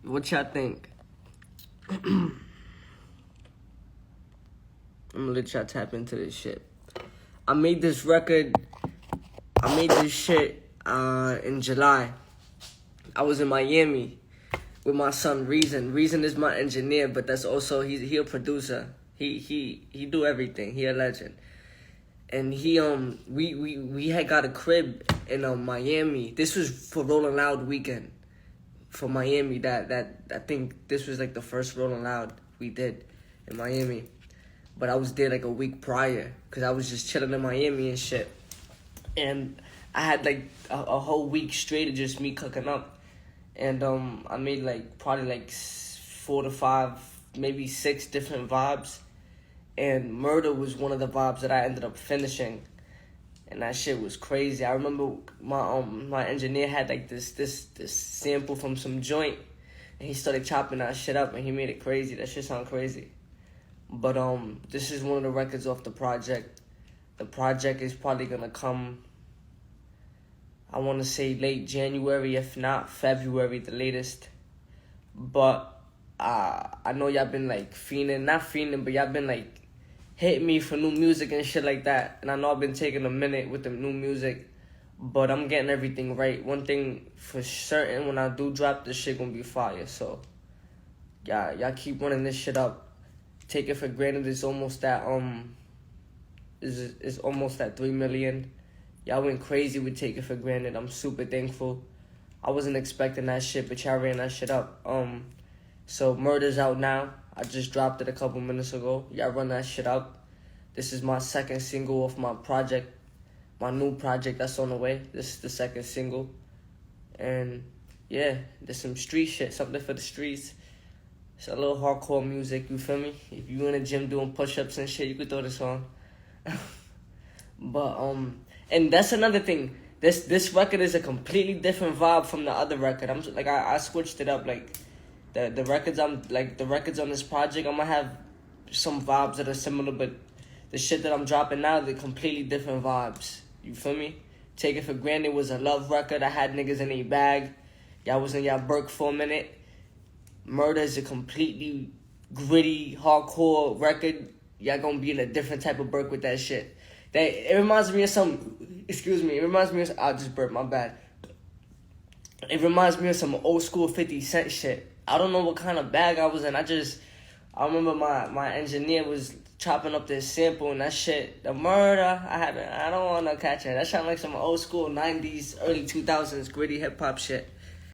What y'all think? I'm gonna let y'all tap into this shit. I made this shit in July. I was in Miami with my son Reason. Reason is my engineer, but that's also he a producer. He do everything. He a legend. And we had got a crib in Miami. This was for Rolling Loud weekend for Miami. That I think this was like the first Rolling Loud we did in Miami. But I was there like a week prior because I was just chilling in Miami and shit. And I had like a whole week straight of just me cooking up. And I made like probably like 4 to 5, maybe 6 different vibes. And Murder was one of the vibes that I ended up finishing. And that shit was crazy. I remember my engineer had like this sample from some joint. And he started chopping that shit up and he made it crazy. That shit sound crazy. But this is one of the records off the project. The project is probably gonna come, I wanna say late January, if not February, the latest. But I know y'all been like not fiending, but y'all been like hitting me for new music and shit like that. And I know I've been taking a minute with the new music, but I'm getting everything right. One thing for certain, when I do drop, this shit gonna be fire. So y'all keep running this shit up. Take It For Granted is almost at is almost at 3 million. Y'all went crazy with Take It For Granted. I'm super thankful. I wasn't expecting that shit, but y'all ran that shit up. So Murder's out now. I just dropped it a couple minutes ago. Y'all run that shit up. This is my second single off my project, my new project that's on the way. This is the second single. And yeah, there's some street shit, something for the streets. It's a little hardcore music, you feel me? If you in the gym doing push-ups and shit, you could throw this on. But and that's another thing. This record is a completely different vibe from the other record. I'm like I switched it up. Like the records on this project, I'm gonna have some vibes that are similar, but the shit that I'm dropping now, they're completely different vibes. You feel me? Take It For Granted was a love record. I had niggas in a bag. Y'all was in y'all Burke for a minute. Murder is a completely gritty, hardcore record. Y'all gonna be in a different type of Burke with that shit. It reminds me of some, it reminds me of, I just burped, my bad. It reminds me of some old school 50 Cent shit. I don't know what kind of bag I was in. I remember my engineer was chopping up this sample and that shit, the Murder, I don't want to catch it. That sound like some old school 90s, early 2000s gritty hip hop shit.